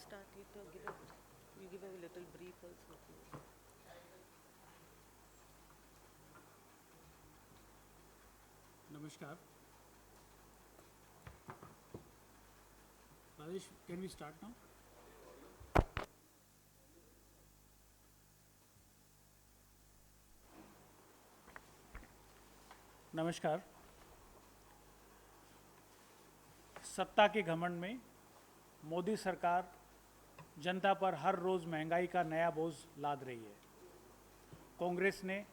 start it or you give a little brief also. Namaskar. Rajesh, can we start now? नमस्कार. सत्ता के घमंड में मोदी सरकार जनता पर हर रोज़ महंगाई का नया बोझ लाद रही है. कांग्रेस ने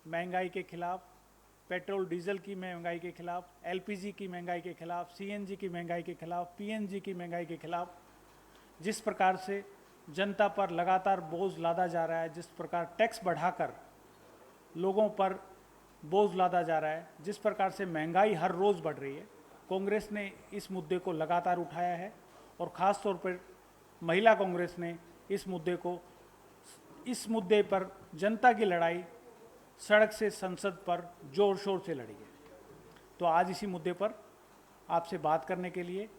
महंगाई के खिलाफ, पेट्रोल डीजल की महंगाई के खिलाफ, एलपीजी की महंगाई के खिलाफ, सीएनजी की महंगाई के खिलाफ, पीएनजी की महंगाई के खिलाफ जिस प्रकार से जनता पर लगातार बोझ लादा जा रहा है, जिस प्रकार टैक्स बढ़ाकर लोगों पर बोझ लादा जा रहा है, जिस प्रकार से महंगाई हर रोज़ बढ़ रही है, कांग्रेस ने इस मुद्दे को लगातार उठाया है और ख़ास तौर पर महिला कांग्रेस ने इस मुद्दे पर जनता की लड़ाई सड़क से संसद पर जोर शोर से लड़ी है. तो आज इसी मुद्दे पर आपसे बात करने के लिए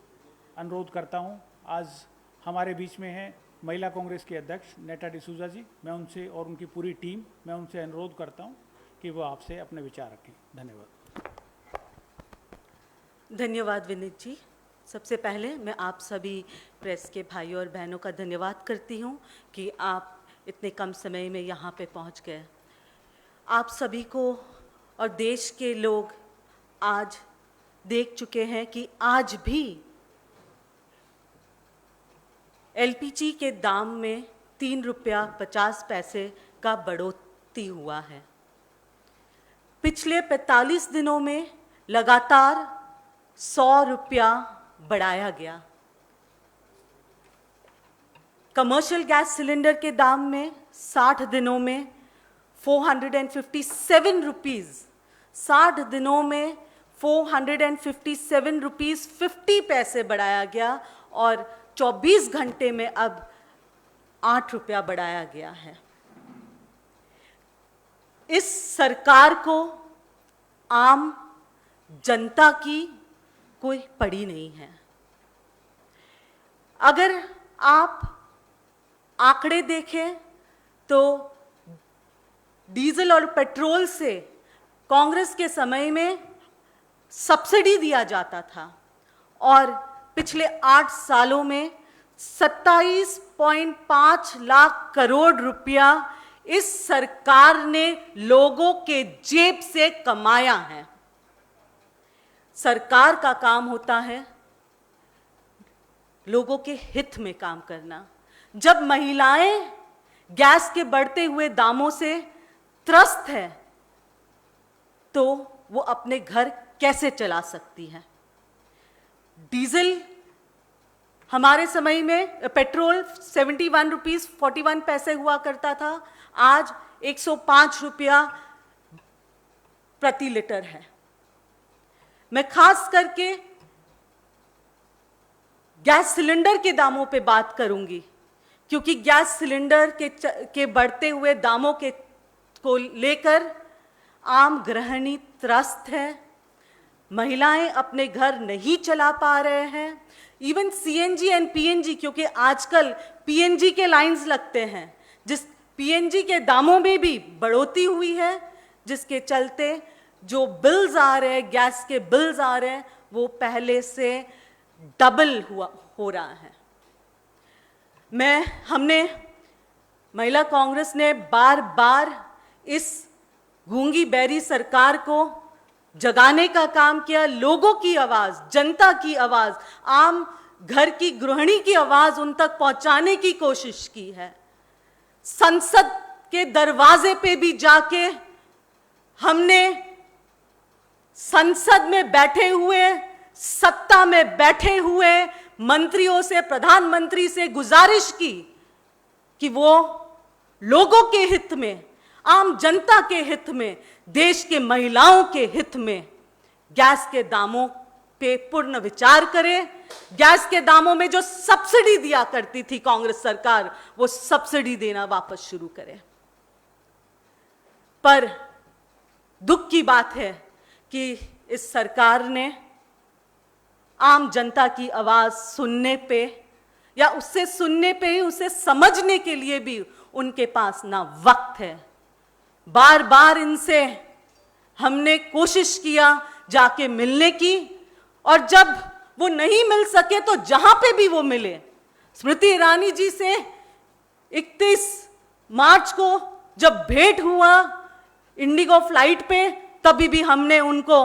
अनुरोध करता हूं. आज हमारे बीच में हैं महिला कांग्रेस के अध्यक्ष नेटा डिसूजा जी. मैं उनसे और उनकी पूरी टीम, मैं उनसे अनुरोध करता हूं कि वो आपसे अपने विचार रखें. धन्यवाद. धन्यवाद विनीत जी. सबसे पहले मैं आप सभी प्रेस के भाइयों और बहनों का धन्यवाद करती हूं कि आप इतने कम समय में यहाँ पे पहुँच गए. आप सभी को और देश के लोग आज देख चुके हैं कि आज भी एलपीजी के दाम में 3 रुपया 50 पैसे का बढ़ोतरी हुआ है. पिछले 45 दिनों में लगातार 100 रुपया बढ़ाया गया. कमर्शियल गैस सिलेंडर के दाम में 60 दिनों में 457 रुपीज़, 60 दिनों में 457 रुपीज़ 50 पैसे बढ़ाया गया और 24 घंटे में अब 8 रुपया बढ़ाया गया है. इस सरकार को आम जनता की कोई पड़ी नहीं है. अगर आप आंकड़े देखें तो डीजल और पेट्रोल से कांग्रेस के समय में सब्सिडी दिया जाता था और पिछले 8 सालों में 27.5 लाख करोड़ रुपया इस सरकार ने लोगों के जेब से कमाया है. सरकार का काम होता है लोगों के हित में काम करना. जब महिलाएं गैस के बढ़ते हुए दामों से त्रस्त है तो वो अपने घर कैसे चला सकती है. डीजल हमारे समय में, पेट्रोल 71 रुपीज़ 41 पैसे हुआ करता था, आज 105 रुपया प्रति लीटर है. मैं खास करके गैस सिलेंडर के दामों पे बात करूंगी क्योंकि गैस सिलेंडर के बढ़ते हुए दामों को लेकर आम गृहिणी त्रस्त है. महिलाएं अपने घर नहीं चला पा रहे हैं. इवन सीएनजी एंड पीएनजी, क्योंकि आजकल पीएनजी के लाइंस लगते हैं, जिस पीएनजी के दामों में भी बढ़ोतरी हुई है, जिसके चलते जो बिल्स आ रहे हैं, गैस के बिल्स आ रहे हैं, वो पहले से डबल हो रहा है. हमने महिला कांग्रेस ने बार बार इस गूंगी बैरी सरकार को जगाने का काम किया. लोगों की आवाज, जनता की आवाज, आम घर की गृहिणी की आवाज उन तक पहुंचाने की कोशिश की है. संसद के दरवाजे पे भी जाके हमने संसद में बैठे हुए, सत्ता में बैठे हुए मंत्रियों से, प्रधानमंत्री से गुजारिश की कि वो लोगों के हित में, आम जनता के हित में, देश के महिलाओं के हित में गैस के दामों पे पूर्ण विचार करें. गैस के दामों में जो सब्सिडी दिया करती थी कांग्रेस सरकार, वो सब्सिडी देना वापस शुरू करें. पर दुख की बात है कि इस सरकार ने आम जनता की आवाज सुनने पे या उससे सुनने पे ही उसे समझने के लिए भी उनके पास ना वक्त है। बार बार इनसे हमने कोशिश किया जाके मिलने की, और जब वो नहीं मिल सके तो जहां पे भी वो मिले, स्मृति ईरानी जी से 31 मार्च को जब भेंट हुआ इंडिगो फ्लाइट पे, तभी भी हमने उनको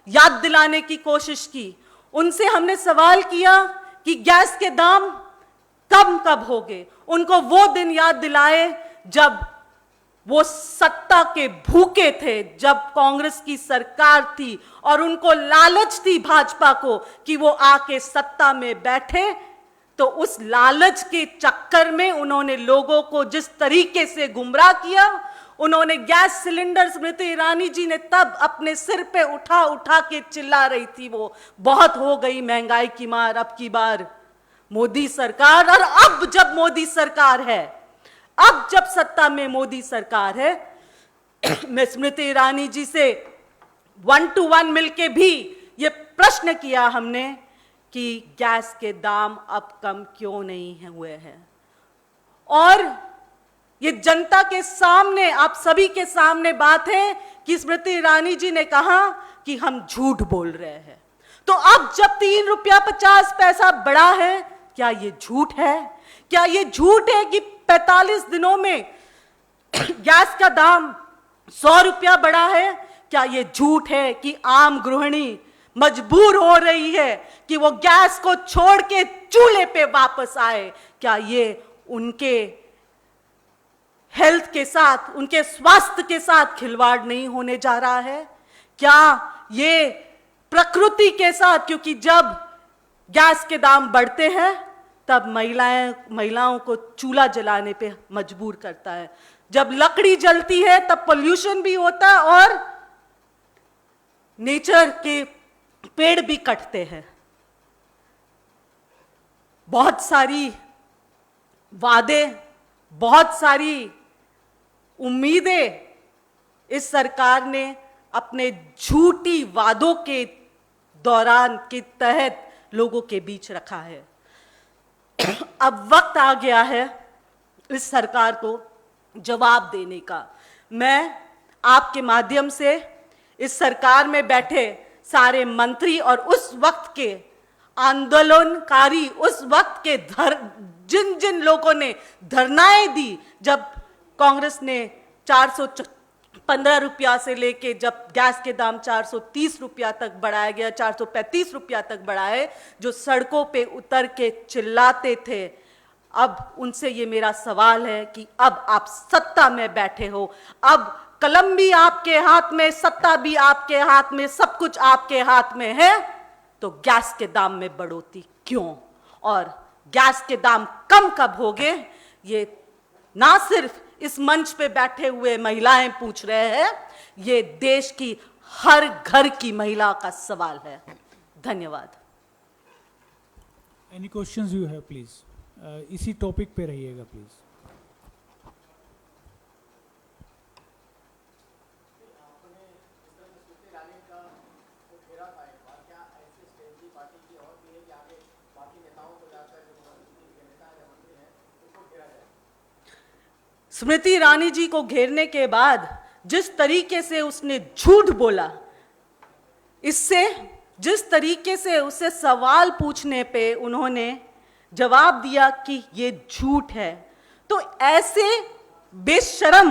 याद दिलाने की कोशिश की। उनसे हमने सवाल किया कि गैस के दाम कब होंगे। उनको वो दिन याद दिलाए जब वो सत्ता के भूखे थे, जब कांग्रेस की सरकार थी और उनको लालच थी भाजपा को कि वो आके सत्ता में बैठे। तो उस लालच के चक्कर में उन्होंने लोगों को जिस तरीके से गुमराह किया, उन्होंने गैस सिलेंडर, स्मृति ईरानी जी ने तब अपने सिर पे उठा उठा के चिल्ला रही थी, वो बहुत हो गई महंगाई की मार अब की बार मोदी सरकार। और अब जब मोदी सरकार है, अब जब सत्ता में मोदी सरकार है, मैं स्मृति ईरानी जी से 1 to 1 मिलके भी ये प्रश्न किया हमने कि गैस के दाम अब कम क्यों नहीं हुए हैं। और ये जनता के सामने, आप सभी के सामने बात है कि स्मृति ईरानी जी ने कहा कि हम झूठ बोल रहे हैं। तो अब जब 3 रुपया 50 पैसा बढ़ा है, क्या ये झूठ है? क्या ये झूठ है कि 45 दिनों में गैस का दाम 100 रुपया बढ़ा है? क्या ये झूठ है कि आम गृहिणी मजबूर हो रही है कि वो गैस को छोड़ के चूल्हे पे वापस आए? क्या ये उनके हेल्थ के साथ, उनके स्वास्थ्य के साथ खिलवाड़ नहीं होने जा रहा है? क्या ये प्रकृति के साथ, क्योंकि जब गैस के दाम बढ़ते हैं तब महिलाओं को चूल्हा जलाने पे मजबूर करता है। जब लकड़ी जलती है तब पोल्यूशन भी होता है और नेचर के पेड़ भी कटते हैं। बहुत सारी वादे, बहुत सारी उम्मीदें इस सरकार ने अपने झूठी वादों के दौरान के तहत लोगों के बीच रखा है। अब वक्त आ गया है इस सरकार को जवाब देने का। मैं आपके माध्यम से इस सरकार में बैठे सारे मंत्री और उस वक्त के आंदोलनकारी, उस वक्त के जिन जिन लोगों ने धरनाएं दी, जब कांग्रेस ने 415 रुपया से लेके जब गैस के दाम 430 रुपया तक बढ़ाया गया, 435 रुपया तक बढ़ाए, जो सड़कों पे उतर के चिल्लाते थे, अब उनसे ये मेरा सवाल है कि अब आप सत्ता में बैठे हो, अब कलम भी आपके हाथ में, सत्ता भी आपके हाथ में, सब कुछ आपके हाथ में है, तो गैस के दाम में बढ़ोतरी क्यों? और गैस के दाम कम कब होंगे? ये ना सिर्फ इस मंच पे बैठे हुए महिलाएं पूछ रहे हैं, ये देश की हर घर की महिला का सवाल है। धन्यवाद। Any questions you have please, इसी टॉपिक पे रहिएगा प्लीज। स्मृति ईरानी जी को घेरने के बाद जिस तरीके से उसने झूठ बोला, इससे जिस तरीके से उससे सवाल पूछने पे उन्होंने जवाब दिया कि ये झूठ है, तो ऐसे बेशरम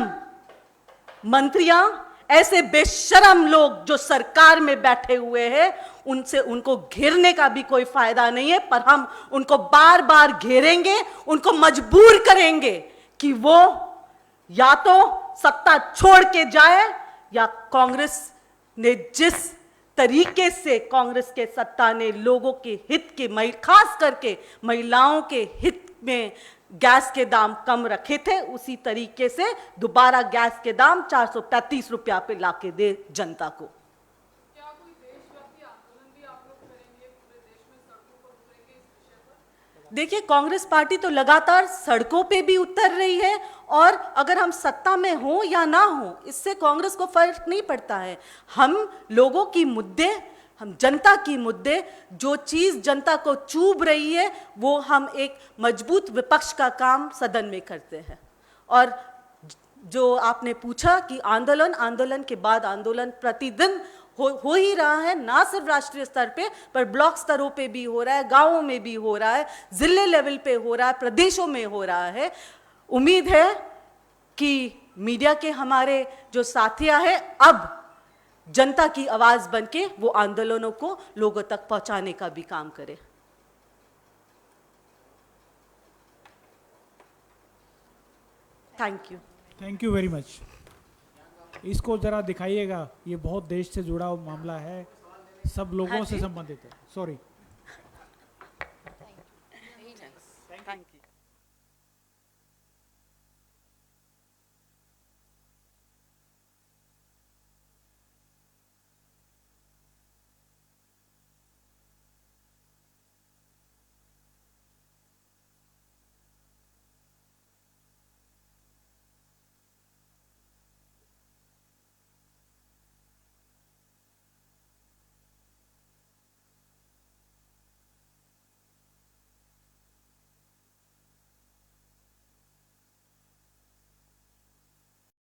मंत्रियां, ऐसे बेशरम लोग जो सरकार में बैठे हुए हैं, उनको घेरने का भी कोई फायदा नहीं है। पर हम उनको बार बार घेरेंगे, उनको मजबूर करेंगे कि वो या तो सत्ता छोड़ के जाए, या कांग्रेस ने जिस तरीके से कांग्रेस के सत्ता ने लोगों के हित के, खास करके महिलाओं के हित में गैस के दाम कम रखे थे, उसी तरीके से दोबारा गैस के दाम 435 रुपया पे लाके दे जनता को। क्या कोई देशव्यापी आंदोलन भी आप लोग करेंगे? पूरे देश में सड़कों पर उतरेंगे इस विषय पर? देखिए, कांग्रेस पार्टी तो लगातार सड़कों पे भी उतर रही है, और अगर हम सत्ता में हो या ना हो, इससे कांग्रेस को फर्क नहीं पड़ता है। हम लोगों की मुद्दे, हम जनता की मुद्दे, जो चीज जनता को चुभ रही है, वो हम एक मजबूत विपक्ष का काम सदन में करते हैं। और जो आपने पूछा कि आंदोलन के बाद आंदोलन प्रतिदिन हो ही रहा है, ना सिर्फ राष्ट्रीय स्तर पे, पर ब्लॉक स्तरों पे भी हो रहा है, गांवों में भी हो रहा है, जिले लेवल पे हो रहा है, प्रदेशों में हो रहा है। उम्मीद है कि मीडिया के हमारे जो साथियां हैं, अब जनता की आवाज बनके वो आंदोलनों को लोगों तक पहुंचाने का भी काम करे। Thank you. Thank you very much. इसको जरा दिखाइएगा, ये बहुत देश से जुड़ा हुआ मामला है, सब लोगों से संबंधित है। सॉरी। Thank you.